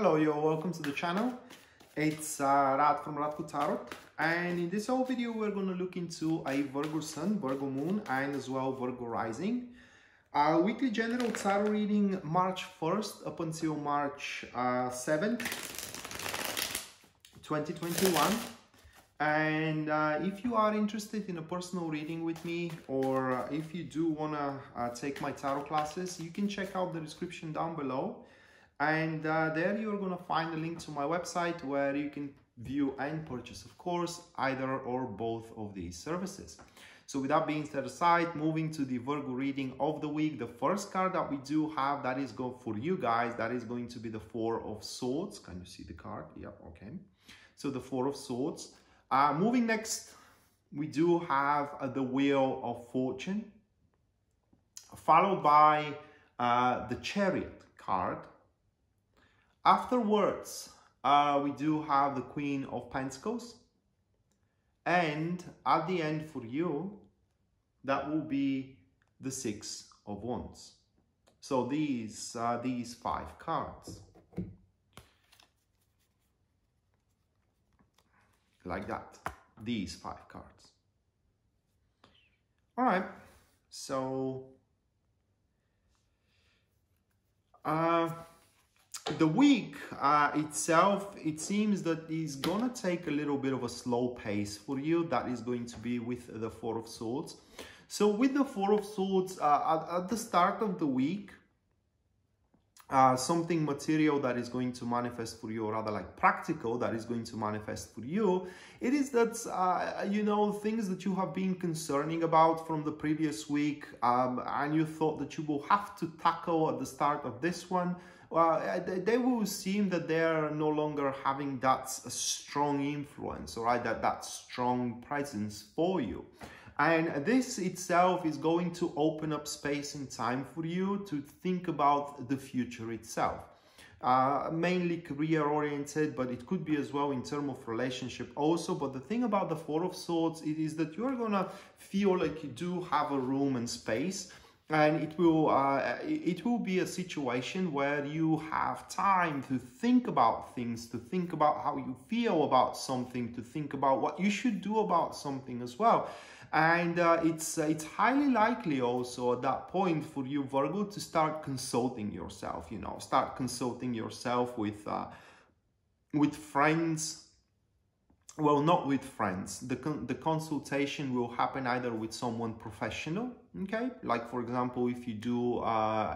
Hello, you're welcome to the channel. It's Rad from Radko Tarot, and in this whole video we're going to look into a Virgo Sun, Virgo Moon, and as well Virgo Rising. Weekly general tarot reading March 1st up until March 7th, 2021. And if you are interested in a personal reading with me, or if you do want to take my tarot classes, you can check out the description down below. And there you're going to find a link to my website where you can view and purchase, of course, either or both of these services. So with that being said aside, moving to the Virgo reading of the week, the first card that we do have that is going for you guys, that is going to be the Four of Swords. Can you see the card? Yeah, okay. So the Four of Swords. Moving next, we do have the Wheel of Fortune, followed by the Chariot card. Afterwards, we do have the Queen of Pentacles, and at the end for you, that will be the Six of Wands. So these five cards, like that, these five cards. All right, so the week itself, it seems that is gonna take a little bit of a slow pace for you. That is going to be with the Four of Swords. So with the Four of Swords, at the start of the week, something material that is going to manifest for you, or rather like practical that is going to manifest for you, it is that, you know, things that you have been concerning about from the previous week, and you thought that you will have to tackle at the start of this one, well, they will seem that they are no longer having that strong influence, all right, that strong presence for you. And this itself is going to open up space and time for you to think about the future itself. Mainly career-oriented, but it could be as well in terms of relationship also. But the thing about the Four of Swords, it is that you're going to feel like you do have a room and space. And it will be a situation where you have time to think about things, to think about how you feel about something, to think about what you should do about something as well. And it's highly likely also at that point for you, Virgo, to start consulting yourself, you know, start consulting yourself with friends. Well, not with friends. The consultation will happen either with someone professional, okay? Like, for example, if you are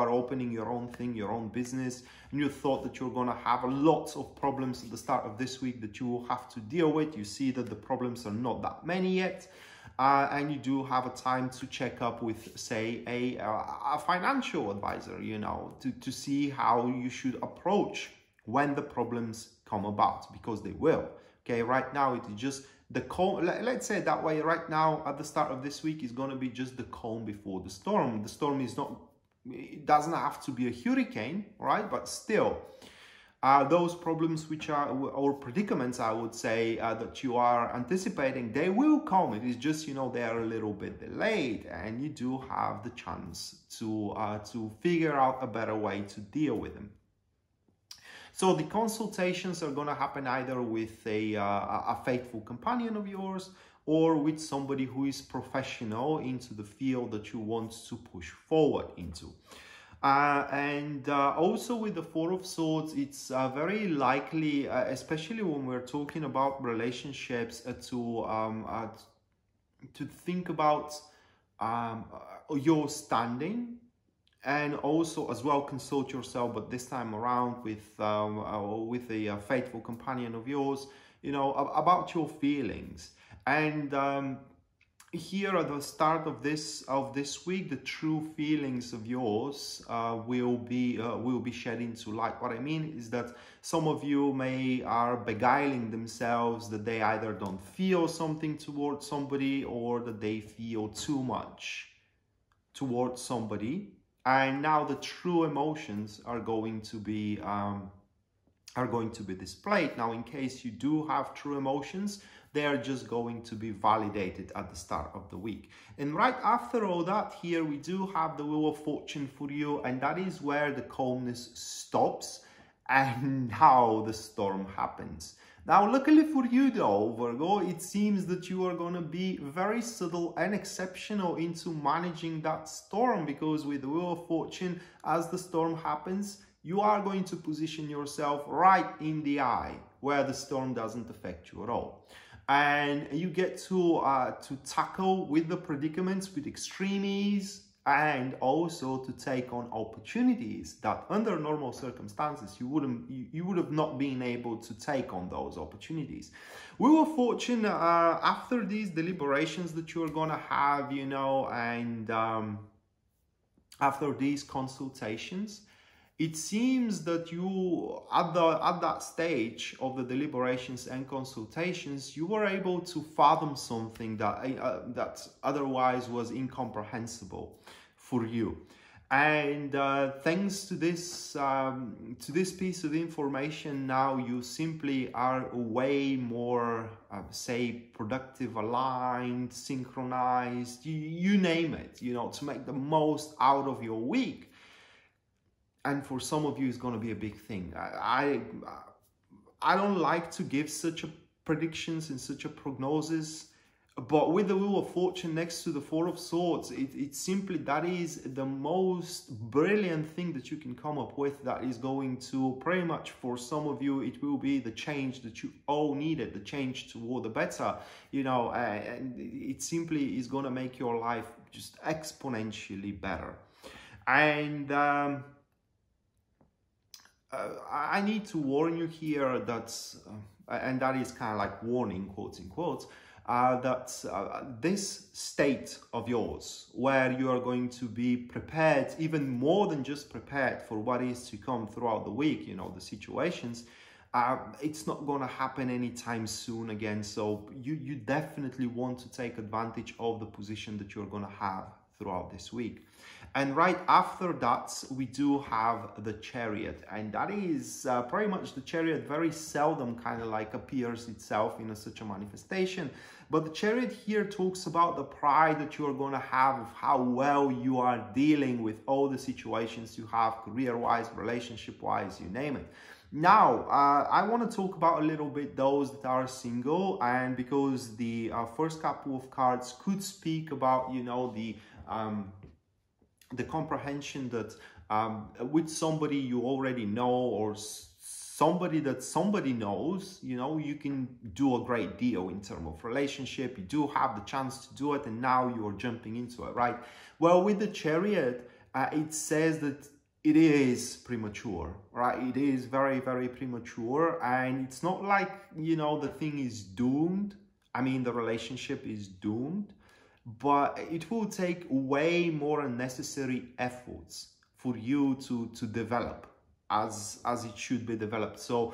opening your own thing, your own business, and you thought that you're going to have a lot of problems at the start of this week that you will have to deal with. You see that the problems are not that many yet. And you do have a time to check up with, say, a financial advisor, you know, to see how you should approach when the problems come about, because they will. Okay, right now it is just the calm. Let's say it that way. Right now, at the start of this week, is going to be just the calm before the storm. The storm is not, it doesn't have to be a hurricane, right? But still, those problems which are, or predicaments, I would say, that you are anticipating, they will come. It is just, you know, they are a little bit delayed, and you do have the chance to figure out a better way to deal with them. So the consultations are going to happen either with a faithful companion of yours, or with somebody who is professional into the field that you want to push forward into. And also with the Four of Swords, it's very likely, especially when we're talking about relationships, to think about your standing. And also as well consult yourself, but this time around with a faithful companion of yours, you know, about your feelings. And here at the start of this week, the true feelings of yours will be shed into light. What I mean is that some of you are beguiling themselves that they either don't feel something towards somebody, or that they feel too much towards somebody. And now the true emotions are going to be displayed. Now, in case you do have true emotions, they are just going to be validated at the start of the week. And right after all that, here we do have the Wheel of Fortune for you, and that is where the calmness stops. and how the storm happens. Now, luckily for you though, Virgo, it seems that you are going to be very subtle and exceptional into managing that storm, because with the Wheel of Fortune, as the storm happens, you are going to position yourself right in the eye where the storm doesn't affect you at all. And you get to tackle with the predicaments with extreme ease, and also to take on opportunities that under normal circumstances you would have not been able to take on those opportunities. Wheel of Fortune, after these deliberations that you're gonna have, you know, and after these consultations, it seems that you, at that stage of the deliberations and consultations, you were able to fathom something that that otherwise was incomprehensible for you. And thanks to this piece of information, now you simply are way more, say, productive, aligned, synchronized, you name it, you know, to make the most out of your week. And for some of you, it's going to be a big thing. I don't like to give such a predictions and such a prognosis, but with the Wheel of Fortune next to the Four of Swords, it's simply, that is the most brilliant thing that you can come up with. That is going to, pretty much for some of you, it will be the change that you all needed, the change toward the better, you know, and it simply is going to make your life just exponentially better. And I need to warn you here that, and that is kind of like warning, quotes in quotes, that this state of yours, where you are going to be prepared, even more than just prepared for what is to come throughout the week, you know, the situations, it's not going to happen anytime soon again. So you definitely want to take advantage of the position that you're going to have throughout this week. And right after that, we do have the Chariot, and that is pretty much, the Chariot very seldom kind of like appears itself in such a manifestation. But the Chariot here talks about the pride that you are going to have of how well you are dealing with all the situations you have, career-wise, relationship-wise, you name it. Now, I want to talk about a little bit those that are single, and because the first couple of cards could speak about, you know, the comprehension that with somebody you already know, or somebody that somebody knows, you know, you can do a great deal in terms of relationship. You do have the chance to do it, and now you're jumping into it, right? Well, with the Chariot, it says that it is premature, right? It is very, very premature, and it's not like, you know, the thing is doomed. I mean, the relationship is doomed, but it will take way more unnecessary efforts for you to develop as it should be developed. So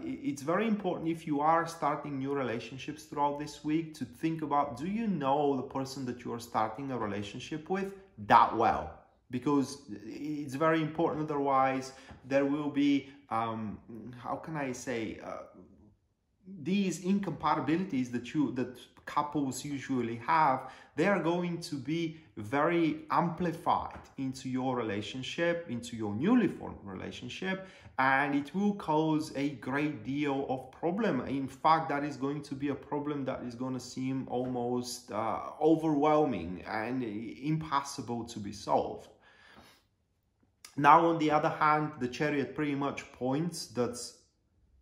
it's very important, if you are starting new relationships throughout this week, to think about, do you know the person that you are starting a relationship with that well? Because it's very important, otherwise there will be, how can I say, these incompatibilities that couples usually have, they are going to be very amplified into your relationship, into your newly formed relationship, and it will cause a great deal of problem. In fact, that is going to be a problem that is going to seem almost overwhelming and impossible to be solved. Now, on the other hand, the Chariot pretty much points that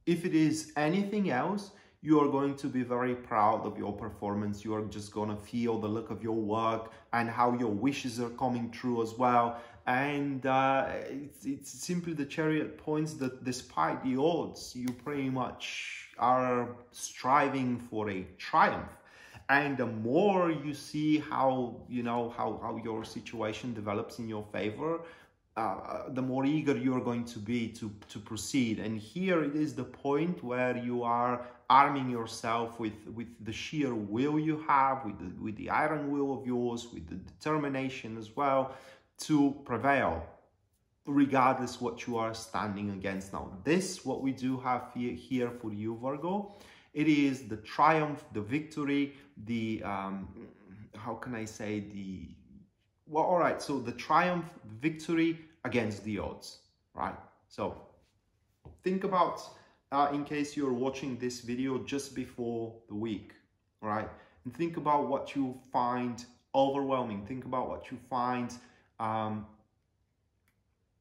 if it is anything else, you are going to be very proud of your performance. You are just going to feel the look of your work and how your wishes are coming true as well. And it's simply, the Chariot points that despite the odds, you pretty much are striving for a triumph. And the more you see how, you know, how your situation develops in your favor, the more eager you're going to be to proceed. And here it is the point where you are arming yourself with the sheer will you have, with the iron will of yours, with the determination as well, to prevail, regardless what you are standing against. Now, this, what we do have here for you, Virgo, it is the triumph, the victory, the, how can I say, the, well, all right, so the triumph, victory against the odds, right? So think about, in case you're watching this video just before the week, right? And think about what you find overwhelming. Think about what you find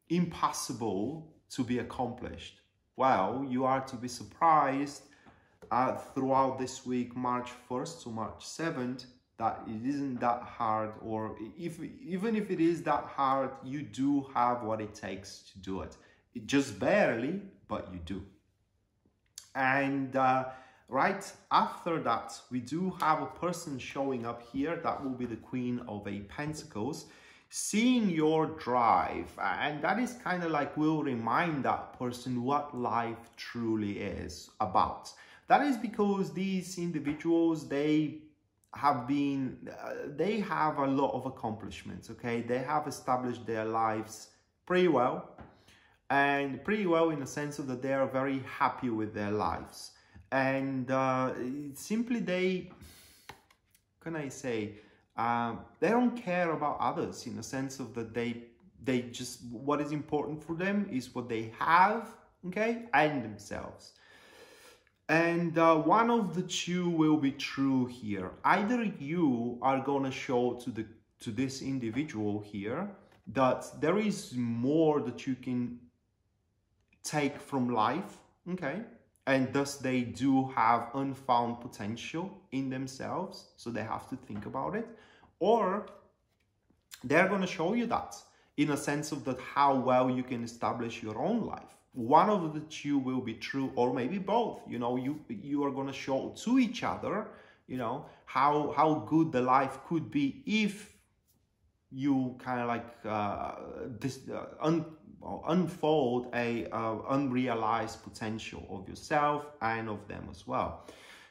impossible to be accomplished. Well, you are to be surprised throughout this week, March 1st to March 7th, that it isn't that hard, or even if it is that hard, you do have what it takes to do it. It just barely, but you do. And right after that, we do have a person showing up here. That will be the Queen of Pentacles, seeing your drive. And that is kind of like, will remind that person what life truly is about. That is because these individuals, they have a lot of accomplishments, okay? They have established their lives pretty well, and pretty well in the sense of that they are very happy with their lives. And simply they don't care about others, in the sense of that they just, what is important for them is what they have, okay, and themselves. And one of the two will be true here. Either you are gonna show to this individual here that there is more that you can take from life, okay, and thus they do have unfound potential in themselves, so they have to think about it, or they're going to show you that, in a sense of that how well you can establish your own life. One of the two will be true, or maybe both. You know, you are going to show to each other, you know, how good the life could be if you kind of like unfold a unrealized potential of yourself and of them as well.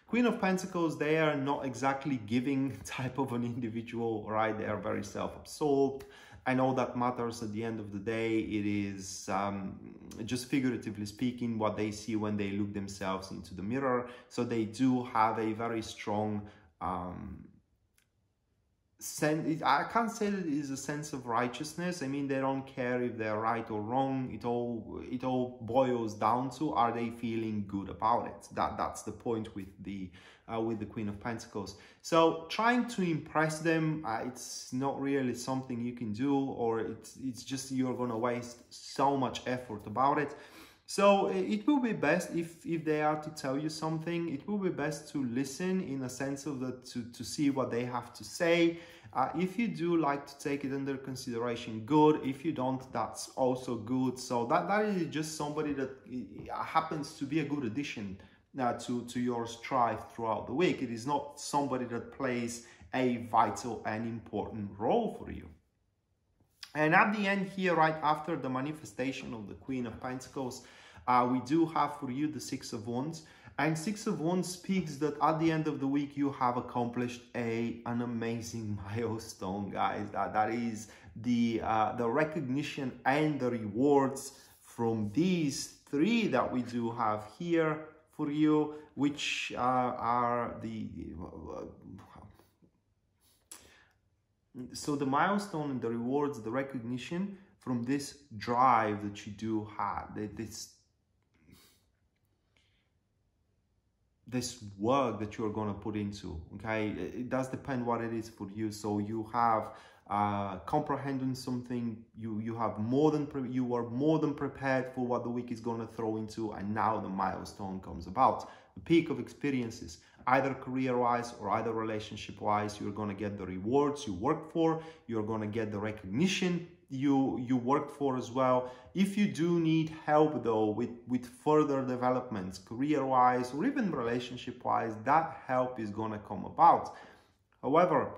Queen of Pentacles, they are not exactly giving type of an individual, right? They are very self-absorbed. And all that matters at the end of the day, it is just figuratively speaking what they see when they look themselves into the mirror. So they do have a very strong sense. I can't say that it is a sense of righteousness. I mean, they don't care if they're right or wrong. It all boils down to, are they feeling good about it? That's the point with the Queen of Pentacles. So trying to impress them, it's not really something you can do, or it's just you're gonna waste so much effort about it. So it will be best if they are to tell you something, it will be best to listen, in a sense of that, to see what they have to say. If you do like to take it under consideration, good. If you don't, that's also good. So that is just somebody that happens to be a good addition to your strive throughout the week. It is not somebody that plays a vital and important role for you. And at the end here, right after the manifestation of the Queen of Pentacles, we do have for you the Six of Wands. And Six of Wands speaks that at the end of the week, you have accomplished an amazing milestone, guys. That is the recognition and the rewards from these three that we do have here for you, which are so the milestone and the rewards, the recognition from this drive that you do have, this work that you're going to put into, okay? It does depend what it is for you. So you have comprehending something, you are more than prepared for what the week is going to throw into, and now the milestone comes about. The peak of experiences, either career-wise or either relationship-wise, you're going to get the rewards you worked for, you're going to get the recognition you worked for as well. If you do need help though with further developments, career-wise or even relationship-wise, that help is going to come about. However,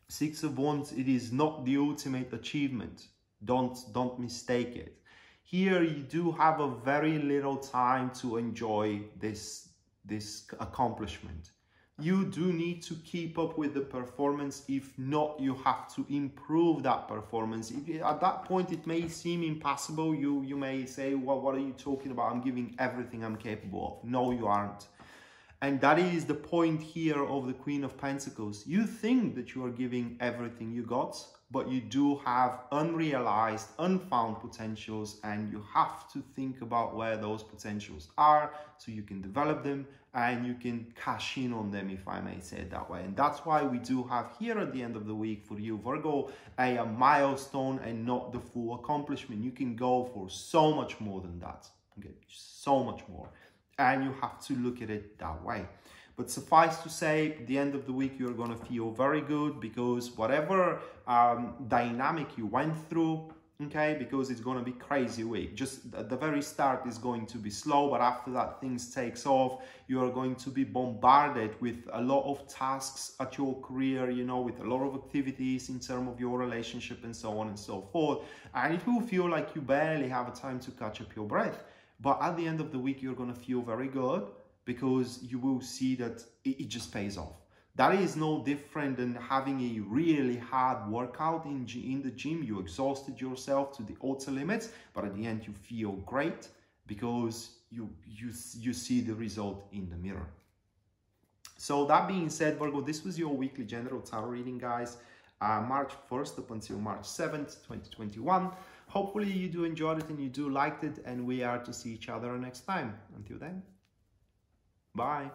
Six of Wands, it is not the ultimate achievement. Don't mistake it. Here you do have a very little time to enjoy this accomplishment. You do need to keep up with the performance. If not, you have to improve that performance. At that point, it may seem impossible. You may say, well, what are you talking about? I'm giving everything I'm capable of. No, you aren't. And that is the point here of the Queen of Pentacles. You think that you are giving everything you got, but you do have unrealized, unfound potentials, and you have to think about where those potentials are so you can develop them and you can cash in on them, if I may say it that way. And that's why we do have here at the end of the week for you, Virgo, a milestone and not the full accomplishment. You can go for so much more than that, okay? So much more. And you have to look at it that way. But suffice to say, at the end of the week, you're going to feel very good because whatever dynamic you went through, okay, because it's going to be crazy week. Just at the very start is going to be slow, but after that things takes off. You are going to be bombarded with a lot of tasks at your career, you know, with a lot of activities in terms of your relationship and so on and so forth. And it will feel like you barely have a time to catch up your breath. But at the end of the week, you're going to feel very good because you will see that it just pays off. That is no different than having a really hard workout in the gym. You exhausted yourself to the utter limits, but at the end you feel great because you see the result in the mirror. So that being said, Virgo, this was your weekly general tarot reading, guys. March 1st up until March 7th, 2021. Hopefully you do enjoy it and you do like it, and we are to see each other next time. Until then, bye.